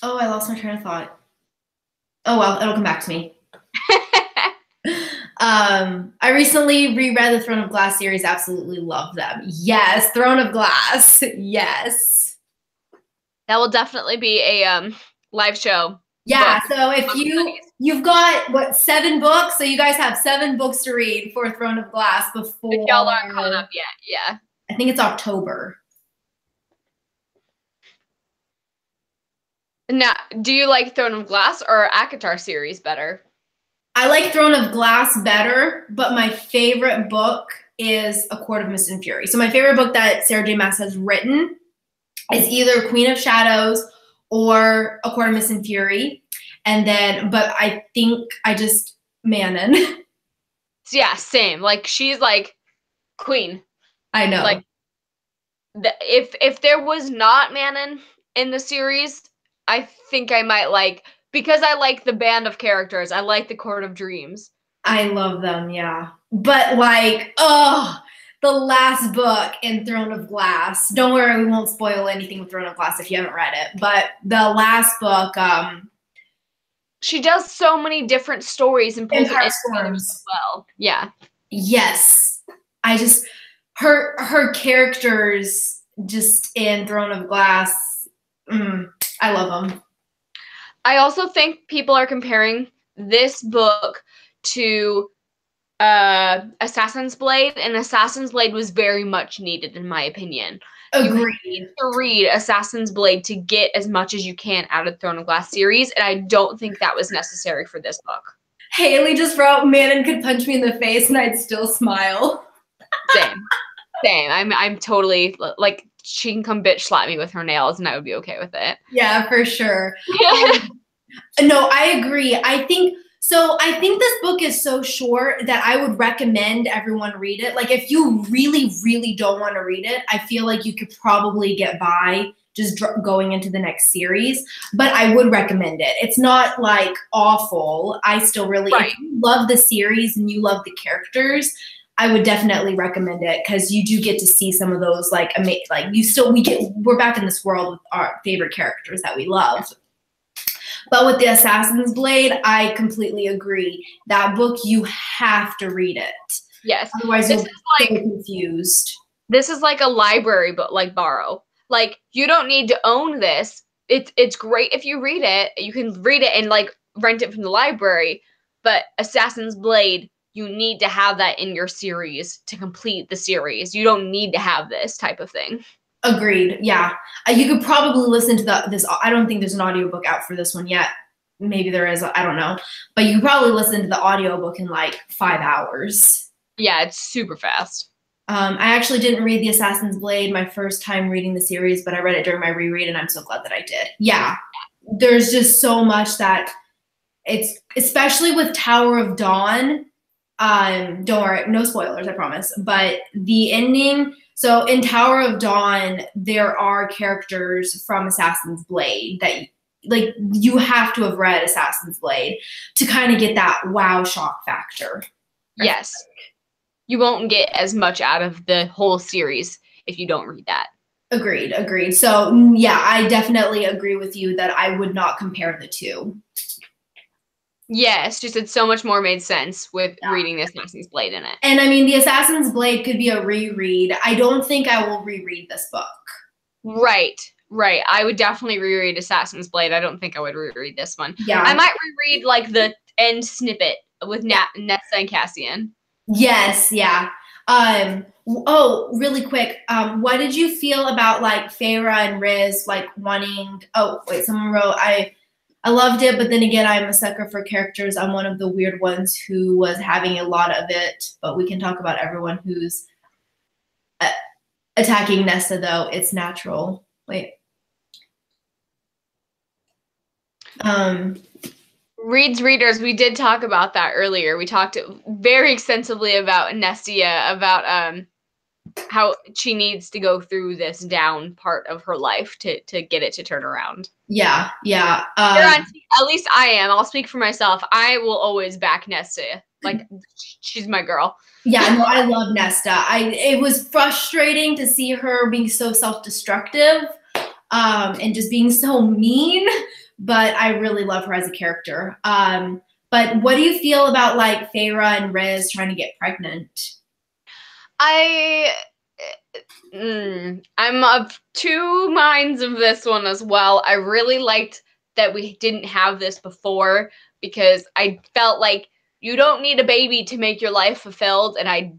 lost my train of thought. Oh well, it'll come back to me. I recently reread the Throne of Glass series. Absolutely love them. Yes, Throne of Glass. Yes. That will definitely be a live show. Yeah, so if you've got 7 books, so you guys have 7 books to read for Throne of Glass before. If y'all aren't caught up yet, yeah. I think it's October. Now, do you like Throne of Glass or ACOTAR series better? I like Throne of Glass better, but my favorite book is A Court of Mist and Fury. So my favorite book that Sarah J. Maas has written is either Queen of Shadows or A Court of Mist and Fury. And then, but I think I just, Manon. Yeah, same. Like, she's like queen. I know. Like, if there was not Manon in the series, I think I might like, because I like the band of characters. I like the Court of Dreams. I love them, yeah. But like, the last book in Throne of Glass. Don't worry, we won't spoil anything with Throne of Glass if you haven't read it. But the last book, she does so many different stories and pulls Empire it together as well. Yeah. Yes. I just her characters just in Throne of Glass. I love them. I also think people are comparing this book to Assassin's Blade, and Assassin's Blade was very much needed, in my opinion. Agreed. You need to read Assassin's Blade to get as much as you can out of Throne of Glass series, and I don't think that was necessary for this book. Haley just wrote, Manon could punch me in the face and I'd still smile. Same. I'm totally, like, she can come bitch slap me with her nails and I would be okay with it. Yeah, for sure. No, I agree. I think this book is so short that I would recommend everyone read it. Like, if you really, really don't want to read it, I feel like you could probably get by just going into the next series. But I would recommend it. It's not, like, awful. I still really, if you love the series and you love the characters, I would definitely recommend it, because you do get to see some of those, like, we're back in this world with our favorite characters that we love. But with the Assassin's Blade, I completely agree. That book, you have to read it. Yes. Otherwise, you'll be so confused. This is like a library, but like borrow. Like, you don't need to own this. It's great if you read it. You can read it and, like, rent it from the library. But Assassin's Blade, you need to have that in your series to complete the series. You don't need to have this type of thing. Agreed. Yeah. You could probably listen to this. I don't think there's an audiobook out for this one yet. Maybe there is. I don't know. But you could probably listen to the audiobook in like 5 hours. Yeah, it's super fast. I actually didn't read The Assassin's Blade my first time reading the series, but I read it during my reread, and I'm so glad that I did. Yeah. There's just so much that it's, especially with Tower of Dawn. Don't worry, no spoilers, I promise. But the ending, so in Tower of Dawn, there are characters from Assassin's Blade that, like, you have to have read Assassin's Blade to kind of get that wow shock factor. Yes. You won't get as much out of the whole series if you don't read that. Agreed. So, yeah, I definitely agree with you that I would not compare the two. Yes, just it so much more made sense with reading the Assassin's Blade in it. And I mean, the Assassin's Blade could be a reread. I don't think I will reread this book. Right. I would definitely reread Assassin's Blade. I don't think I would reread this one. Yeah. I might reread, like, the end snippet with Nessa and Cassian. Yes, yeah. Really quick. What did you feel about, like, Feyre and Riz, like, wanting, someone wrote, I loved it, but then again, I'm a sucker for characters. I'm one of the weird ones who was having a lot of it, but we can talk about everyone who's attacking Nessa, though. It's natural. Wait. Reads readers, we did talk about that earlier. We talked very extensively about Nestia, about how she needs to go through this down part of her life to get it to turn around. Yeah, yeah. At least I am. I'll speak for myself. I will always back Nesta. Like, she's my girl. Yeah, no, I love Nesta. It was frustrating to see her being so self-destructive, and just being so mean, but I really love her as a character. But what do you feel about like Feyre and Riz trying to get pregnant? I'm of two minds of this one as well. I really liked that we didn't have this before, because I felt like you don't need a baby to make your life fulfilled, and I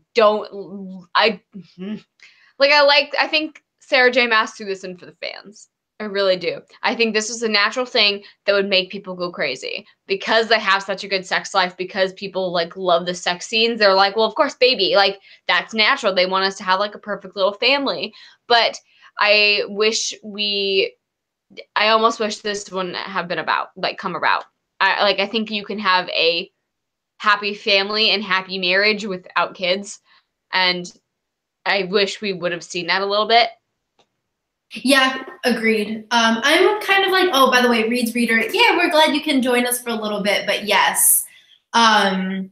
think Sarah J. Maas threw this in for the fans. I really do. I think this is a natural thing that would make people go crazy because they have such a good sex life, because people like love the sex scenes. They're like, well, of course, baby, like that's natural. They want us to have like a perfect little family. But I almost wish this wouldn't have been come about. I think you can have a happy family and happy marriage without kids. And I wish we would have seen that a little bit. Yeah, agreed. I'm kind of like, oh, by the way, Reed's Reader, yeah, we're glad you can join us for a little bit, but yes. I'm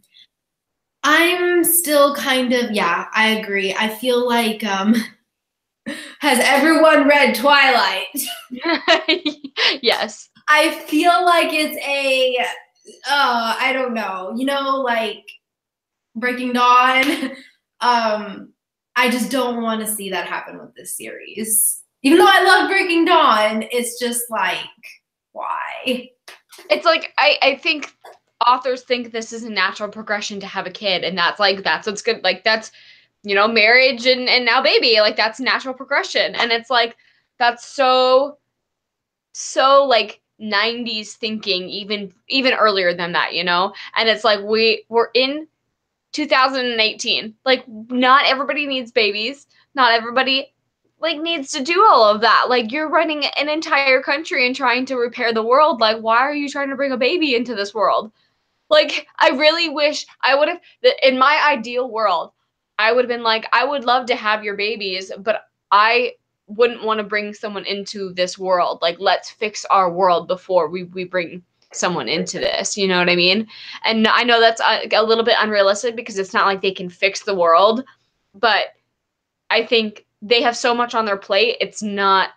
still kind of, yeah, I agree. I feel like, has everyone read Twilight? Yes. I feel like it's I don't know, like Breaking Dawn. I just don't want to see that happen with this series. Even though I love Breaking Dawn, it's just like, why? It's like, I think authors think this is a natural progression to have a kid, and that's what's good. Like, that's, marriage and now baby, like that's natural progression. And it's like, that's so like 90s thinking, even earlier than that, And it's like, we're in 2018. Like, not everybody needs babies. Not everybody like needs to do all of that. Like, you're running an entire country and trying to repair the world. Like, why are you trying to bring a baby into this world? Like, I really wish I would have, in my ideal world, I would have been like, I would love to have your babies, but I wouldn't want to bring someone into this world. Like, let's fix our world before we bring someone into this, you know what I mean? And I know that's a little bit unrealistic, because it's not like they can fix the world, but I think they have so much on their plate, it's not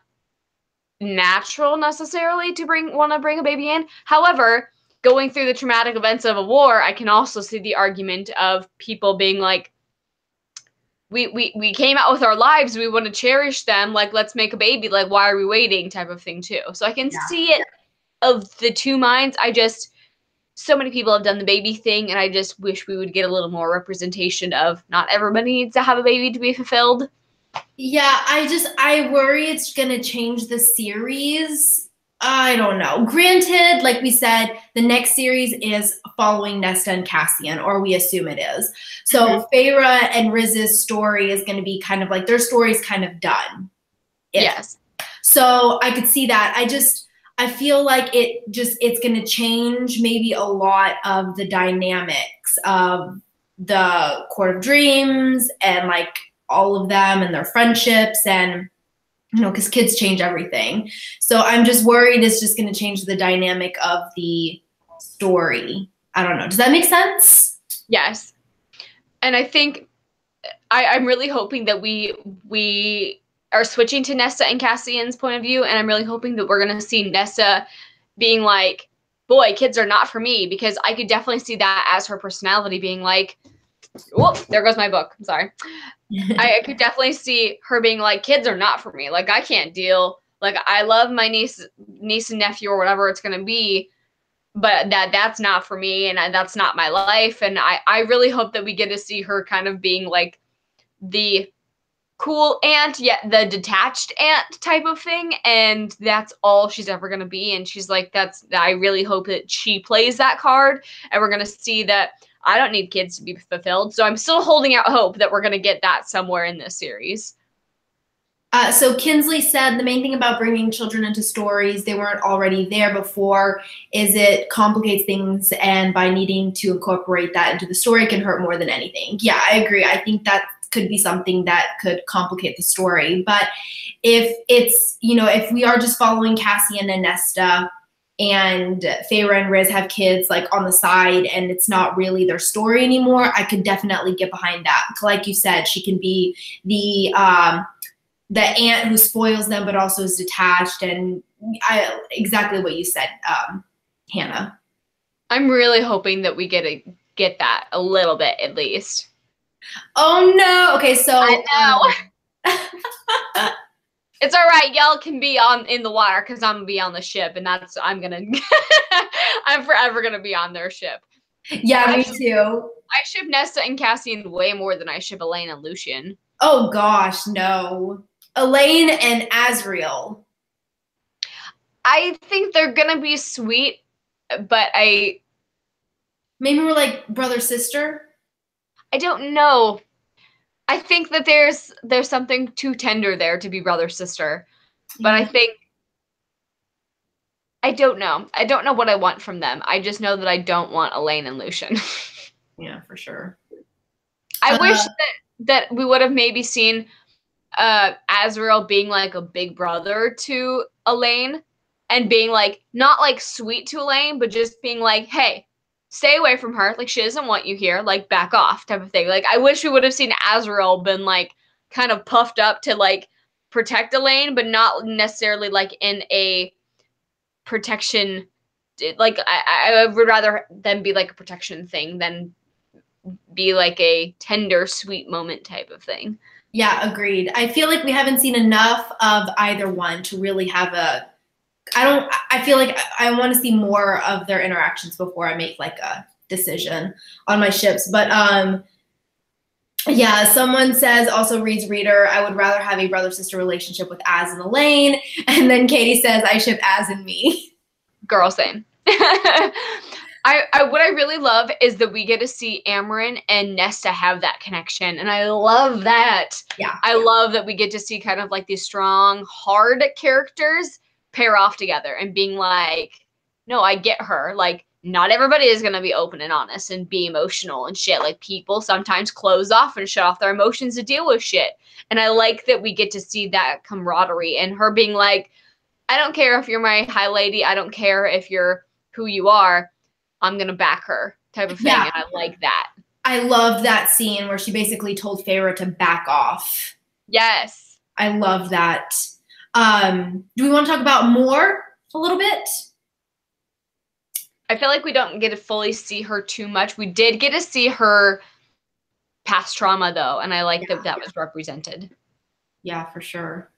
natural necessarily to want to bring a baby in. However, going through the traumatic events of a war, I can also see the argument of people being like, we came out with our lives, we want to cherish them, like, let's make a baby, like, why are we waiting, type of thing too. So I can see it of the two minds. So many people have done the baby thing, and I just wish we would get a little more representation of not everybody needs to have a baby to be fulfilled. Yeah, I worry it's gonna change the series. I don't know. Granted, like we said, the next series is following Nesta and Cassian, or we assume it is. So Feyre and Riz's story is gonna be kind of like, their story's kind of done. Yes. So I could see that. I feel like it's going to change maybe a lot of the dynamics of the Court of Dreams and like all of them and their friendships, and, because kids change everything. So I'm just worried it's just going to change the dynamic of the story. I don't know. Does that make sense? Yes. And I think I'm really hoping that we are switching to Nesta and Cassian's point of view, and I'm really hoping that we're going to see Nesta being like, boy, kids are not for me, because I could definitely see that as her personality being like, whoop, there goes my book. I'm sorry. I could definitely see her being like, kids are not for me. Like, I can't deal. Like, I love my niece and nephew or whatever it's going to be, but that's not for me, and that's not my life. And I really hope that we get to see her kind of being like the cool aunt, yet the detached aunt type of thing, and that's all she's ever going to be. And she's like, I really hope that she plays that card, and we're going to see that I don't need kids to be fulfilled. So I'm still holding out hope that we're going to get that somewhere in this series. So Kinsley said the main thing about bringing children into stories, they weren't already there before, is it complicates things, and by needing to incorporate that into the story can hurt more than anything. Yeah, I agree. I think that's could be something that could complicate the story. But if it's, if we are just following Cassian and Nesta, and Feyre and Riz have kids like on the side and it's not really their story anymore, I could definitely get behind that. Like you said, she can be the aunt who spoils them but also is detached, and exactly what you said, Hannah. I'm really hoping that we get that a little bit at least. Oh no. Okay, so I know. It's all right. Y'all can be in the water because I'm gonna be on the ship, and I'm forever gonna be on their ship. Yeah, me too. I ship Nesta and Cassian way more than I ship Elaine and Lucien. Oh gosh, no. Elaine and Azriel. I think they're gonna be sweet, but maybe we're like brother sister. I don't know. I think that there's something too tender there to be brother sister. But I think I don't know. I don't know what I want from them. I just know that I don't want Elaine and Lucien. Yeah, for sure. I wish that we would have maybe seen Azriel being like a big brother to Elaine and being like not like sweet to Elaine, but just being like, hey, stay away from her. Like, she doesn't want you here. Like, back off type of thing. Like, I wish we would have seen Azriel been, like, kind of puffed up to, like, protect Elaine, but not necessarily, like, in a protection. Like, I would rather them be, like, a protection thing than be, like, a tender, sweet moment type of thing. Yeah, agreed. I feel like we haven't seen enough of either one to really have I feel like I want to see more of their interactions before I make like a decision on my ships. But yeah, someone says, also reads reader, I would rather have a brother-sister relationship with Az and Elaine. And then Katie says, I ship Az and me. Girl, same. What I really love is that we get to see Amren and Nesta have that connection. And I love that. Yeah. I love that we get to see kind of like these strong, hard characters pair off together and being like, no, I get her. Like, not everybody is going to be open and honest and be emotional and shit. Like, people sometimes close off and shut off their emotions to deal with shit. And I like that we get to see that camaraderie and her being like, I don't care if you're my high lady. I don't care if you're who you are. I'm going to back her type of thing. Yeah. And I like that. I love that scene where she basically told Feyre to back off. Yes. I love that. Do we want to talk about more a little bit? I feel like we don't get to fully see her too much. We did get to see her past trauma, though, and I like that was represented. Yeah, for sure.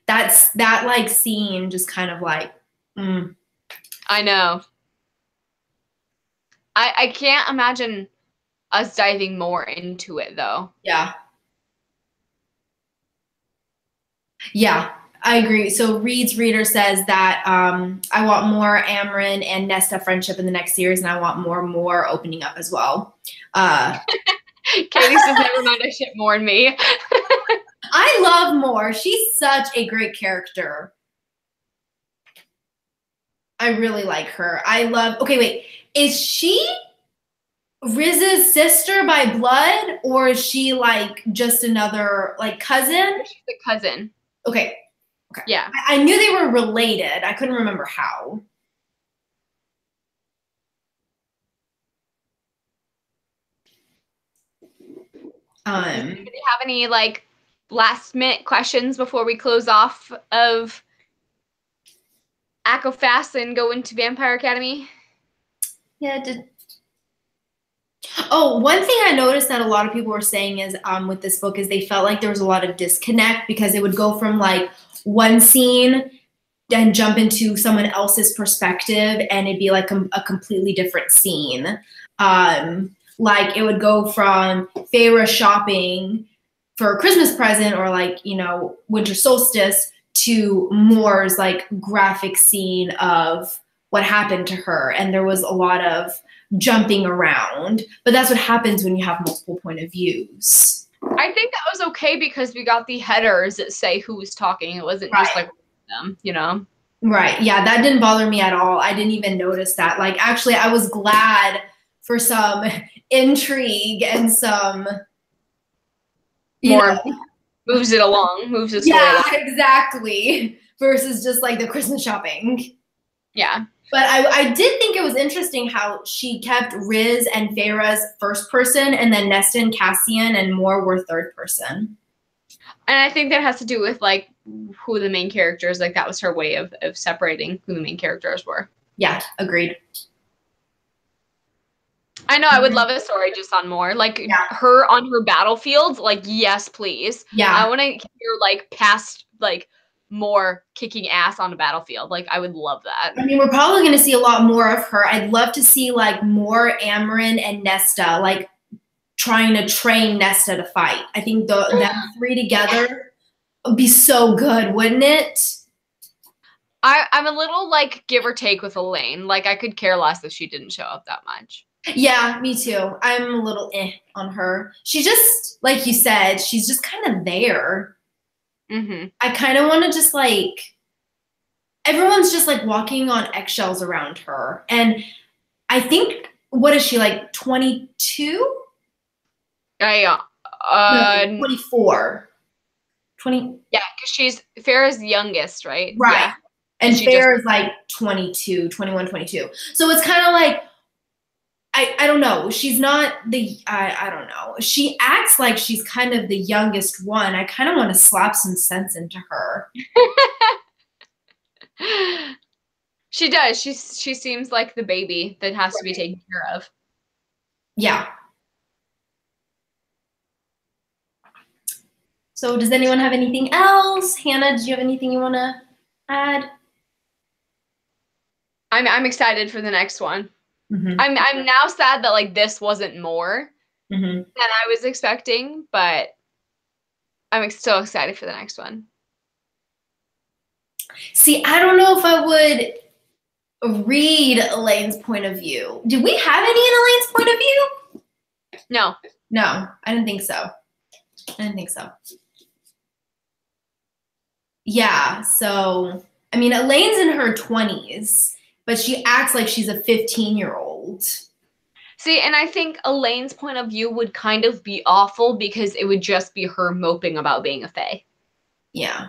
That like scene just kind of like, I know. I can't imagine us diving more into it, though. Yeah. Yeah. I agree. So Reed's reader says that I want more Amren and Nesta friendship in the next series, and I want more opening up as well. Katie says, never mind, I ship more in me. I love Moore. She's such a great character. I really like her. Okay, wait. Is she Riz's sister by blood, or is she like just another like cousin? She's a cousin. Okay. Okay. Yeah. I knew they were related. I couldn't remember how. Does anybody have any like last minute questions before we close off of ACOFAST and go into Vampire Academy? Yeah, Oh, one thing I noticed that a lot of people were saying is with this book is they felt like there was a lot of disconnect because it would go from like one scene and jump into someone else's perspective and it'd be like a completely different scene. Like it would go from Feyre shopping for a Christmas present or like, winter solstice to Moore's like graphic scene of what happened to her. And there was a lot of jumping around, but that's what happens when you have multiple point of views. I think that was okay because we got the headers that say who was talking. It wasn't just like them, Right. Yeah, that didn't bother me at all. I didn't even notice that. Like, actually, I was glad for some intrigue and some You more know? moves it along, moves the story Yeah, along. exactly. Versus just like the Christmas shopping. Yeah. But I did think it was interesting how she kept Riz and Feyre's first person, and then Nesta and Cassian and Moore were third person. And I think that has to do with like who the main characters, like that was her way of separating who the main characters were. Yeah, agreed. I know I would love a story just on Moore. Like her on her battlefield, like yes, please. Yeah. I want to hear like past like Moore kicking ass on a battlefield. Like I would love that. I mean, we're probably going to see a lot more of her. I'd love to see like more Amren and Nesta, like trying to train Nesta to fight. I think them three together would be so good, wouldn't it? I'm a little like give or take with Elaine. Like I could care less if she didn't show up that much. Yeah, me too. I'm a little on her. She just, like you said, she's just kind of there. Mm-hmm. I kind of want to just like, everyone's just like walking on eggshells around her. And I think, what is she, like 22? Yeah. No, 24. 20. Yeah, because she's Farrah's youngest, right? Right. Yeah. And Farrah is like 22, 21, 22. So it's kind of like, I don't know. She's not I don't know. She acts like she's kind of the youngest one. I kind of want to slap some sense into her. She does. She seems like the baby that has to be taken care of. Yeah. So does anyone have anything else? Hannah, do you have anything you want to add? I'm excited for the next one. Mm-hmm. I'm now sad that like this wasn't more mm-hmm. than I was expecting, but I'm still excited for the next one. See, I don't know if I would read Elaine's point of view. Did we have any in Elaine's point of view? No. No, I didn't think so. Yeah, so, I mean, Elaine's in her 20s, but she acts like she's a 15-year-old. See, and I think Elaine's point of view would kind of be awful because it would just be her moping about being a fae. Yeah.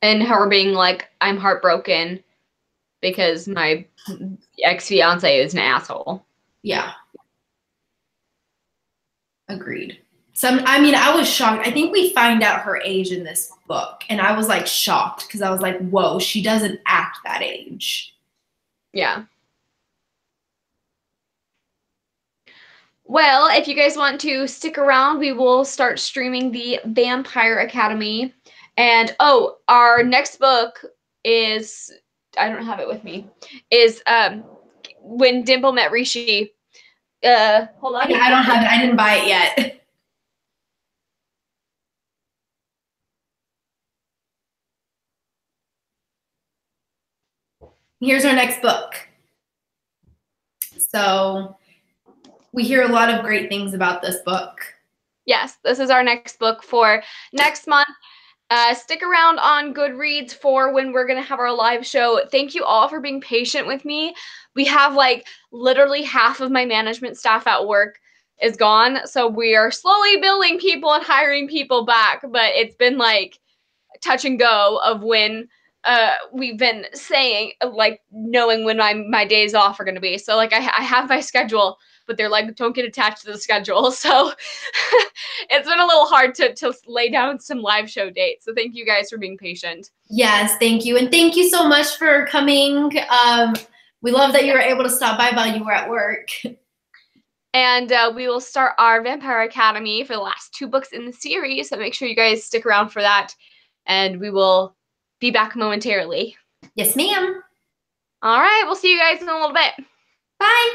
And her being like, I'm heartbroken because my ex-fiance is an asshole. Yeah. Agreed. I mean, I was shocked. I think we find out her age in this book, and I was like shocked because I was like, whoa, she doesn't act that age. Yeah. Well, if you guys want to stick around, we will start streaming the Vampire Academy. And oh, our next book is, I don't have it with me, is When Dimple Met Rishi. Hold on. Yeah, I don't have it. I didn't buy it yet. Here's our next book. So we hear a lot of great things about this book. Yes, this is our next book for next month. Stick around on Goodreads for when we're going to have our live show. Thank you all for being patient with me. We have like literally half of my management staff at work is gone. So we are slowly building people and hiring people back. But it's been like touch and go of when we've been saying, like knowing when my days off are going to be. So like I have my schedule, but they're like, don't get attached to the schedule. So it's been a little hard to lay down some live show dates. So thank you guys for being patient. Yes, thank you. And thank you so much for coming. We love that you were able to stop by while you were at work. And we will start our Vampire Academy for the last 2 books in the series. So make sure you guys stick around for that. And we will be back momentarily. Yes, ma'am. All right. We'll see you guys in a little bit. Bye.